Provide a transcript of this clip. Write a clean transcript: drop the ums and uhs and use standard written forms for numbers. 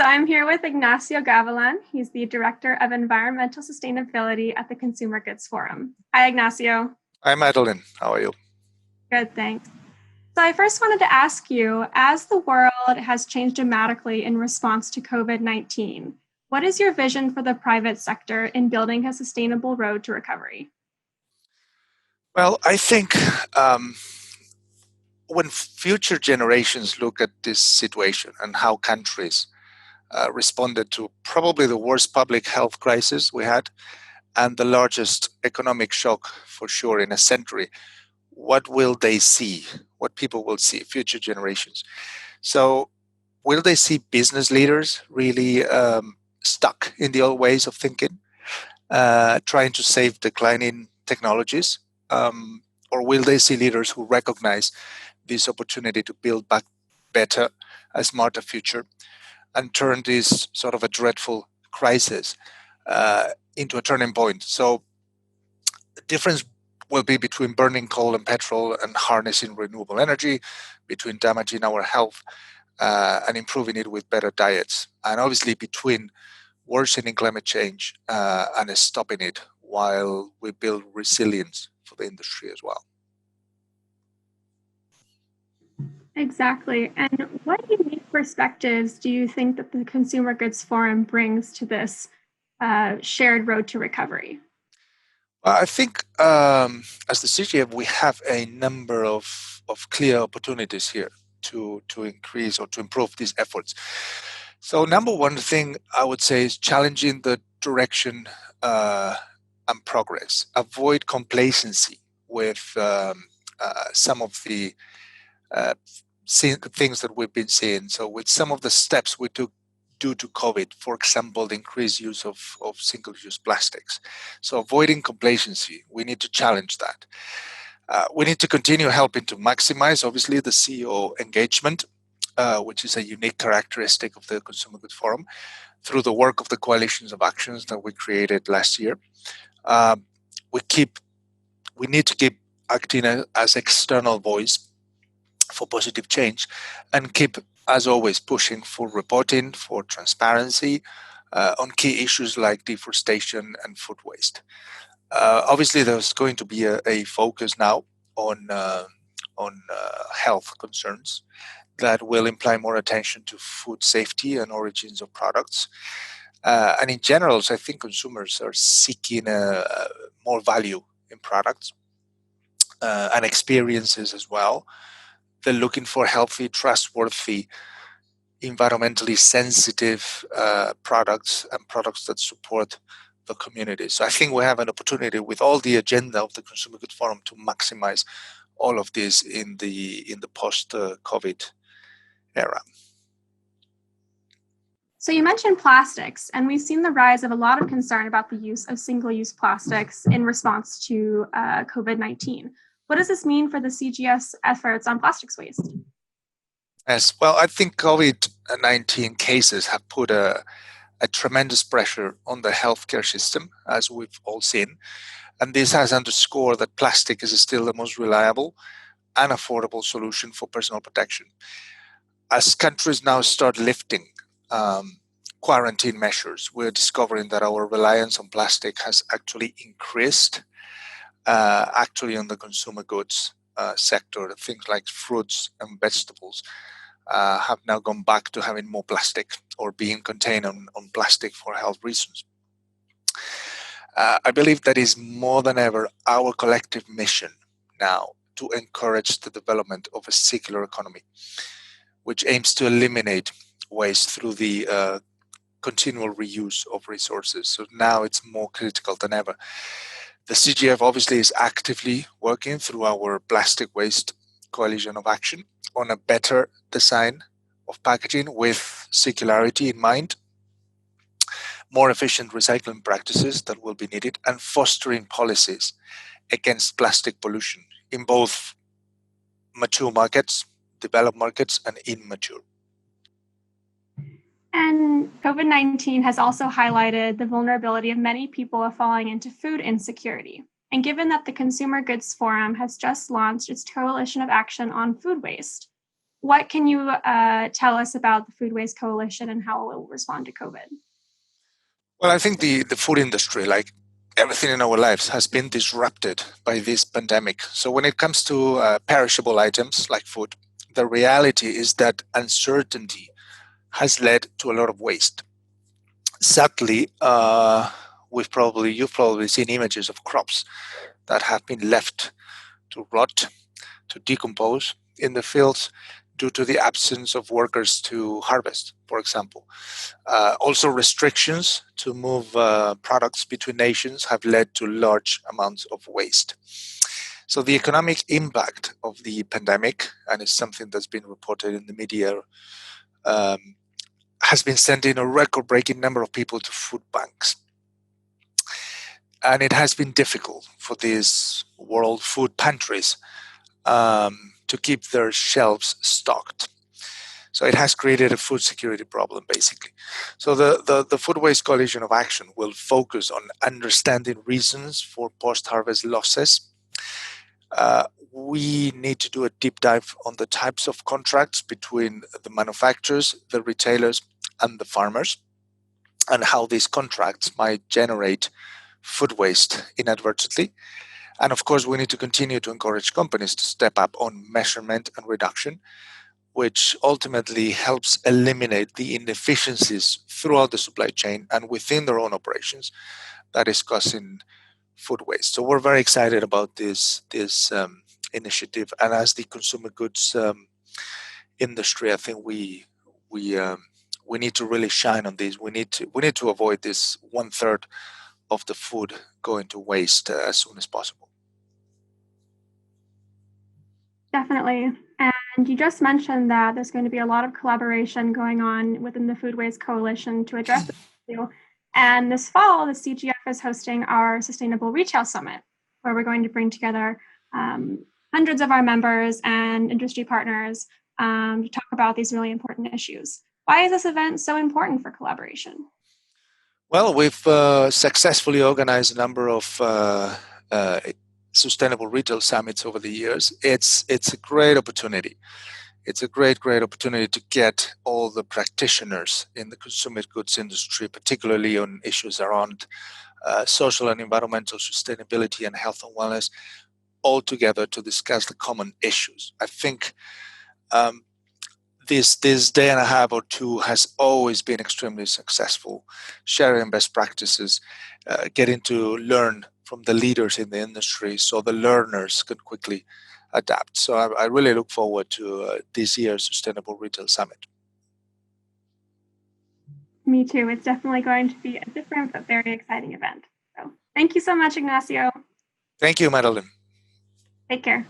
I'm here with Ignacio Gavilan. He's the Director of Environmental Sustainability at the Consumer Goods Forum. Hi, Ignacio. Hi, Madeline. How are you? Good, thanks. So I first wanted to ask you, as the world has changed dramatically in response to COVID-19, what is your vision for the private sector in building a sustainable road to recovery? Well, I think when future generations look at this situation and how countries responded to probably the worst public health crisis we had and the largest economic shock for sure in a century, what will they see? What people will see, future generations. So, will they see business leaders really stuck in the old ways of thinking, trying to save declining technologies? Or will they see leaders who recognize this opportunity to build back better, a smarter future, and turn this sort of a dreadful crisis into a turning point? So the difference will be between burning coal and petrol and harnessing renewable energy, between damaging our health and improving it with better diets, and obviously between worsening climate change and stopping it while we build resilience for the industry as well. Exactly. And what unique perspectives do you think that the Consumer Goods Forum brings to this shared road to recovery? I think as the CGF, we have a number of clear opportunities here to increase or to improve these efforts. So number one thing I would say is challenging the direction and progress. Avoid complacency with some of the uh, things that we've been seeing. So with some of the steps we took due to COVID, for example, the increased use of single-use plastics. So avoiding complacency, we need to challenge that. We need to continue helping to maximize, obviously, the CEO engagement, which is a unique characteristic of the Consumer Goods Forum, through the work of the coalitions of actions that we created last year. Uh, we need to keep acting as external voice for positive change and keep, as always, pushing for reporting, for transparency on key issues like deforestation and food waste. Obviously, there's going to be a focus now on health concerns that will imply more attention to food safety and origins of products. And in general, so I think consumers are seeking more value in products and experiences as well. They're looking for healthy, trustworthy, environmentally sensitive products and products that support the community. So I think we have an opportunity with all the agenda of the Consumer Goods Forum to maximize all of this in the post-COVID era. So you mentioned plastics, and we've seen the rise of a lot of concern about the use of single-use plastics in response to COVID-19. What does this mean for the CGS efforts on plastics waste? Yes, well, I think COVID-19 cases have put a tremendous pressure on the healthcare system, as we've all seen. And this has underscored that plastic is still the most reliable and affordable solution for personal protection. As countries now start lifting quarantine measures, we're discovering that our reliance on plastic has actually increased, actually on the consumer goods sector. Things like fruits and vegetables have now gone back to having more plastic or being contained on plastic for health reasons. I believe that is more than ever our collective mission now to encourage the development of a circular economy, which aims to eliminate waste through the continual reuse of resources. So now it's more critical than ever. The CGF obviously is actively working through our plastic waste coalition of action on a better design of packaging with circularity in mind, more efficient recycling practices that will be needed, and fostering policies against plastic pollution in both mature markets, developed markets, and immature. And COVID-19 has also highlighted the vulnerability of many people of falling into food insecurity. And given that the Consumer Goods Forum has just launched its coalition of action on food waste, what can you tell us about the Food Waste Coalition and how it will respond to COVID? Well, I think the food industry, like everything in our lives, has been disrupted by this pandemic. So when it comes to perishable items like food, the reality is that uncertainty has led to a lot of waste. Sadly, you've probably seen images of crops that have been left to rot, to decompose in the fields due to the absence of workers to harvest, for example. Also, restrictions to move products between nations have led to large amounts of waste. So the economic impact of the pandemic, and it's something that's been reported in the media, has been sending a record-breaking number of people to food banks. And it has been difficult for these world food pantries to keep their shelves stocked. So it has created a food security problem, basically. So the Food Waste Coalition of Action will focus on understanding reasons for post-harvest losses. We need to do a deep dive on the types of contracts between the manufacturers, the retailers, and the farmers, and how these contracts might generate food waste inadvertently. And of course, we need to continue to encourage companies to step up on measurement and reduction, which ultimately helps eliminate the inefficiencies throughout the supply chain and within their own operations that is causing food waste. So we're very excited about this initiative. And as the consumer goods industry, I think we need to really shine on this. We need to avoid this 1/3 of the food going to waste as soon as possible. Definitely. And you just mentioned that there's going to be a lot of collaboration going on within the Food Waste Coalition to address this issue. And this fall, the CGF is hosting our Sustainable Retail Summit, where we're going to bring together hundreds of our members and industry partners to talk about these really important issues. Why is this event so important for collaboration? Well, we've successfully organized a number of sustainable retail summits over the years. It's a great opportunity. It's a great opportunity to get all the practitioners in the consumer goods industry, particularly on issues around social and environmental sustainability and health and wellness, all together to discuss the common issues. I think this day and a half or two has always been extremely successful, sharing best practices, getting to learn from the leaders in the industry so the learners can quickly adapt. So I really look forward to this year's Sustainable Retail Summit. Me too. It's definitely going to be a different but very exciting event. So thank you so much, Ignacio. Thank you, Madeline. Take care.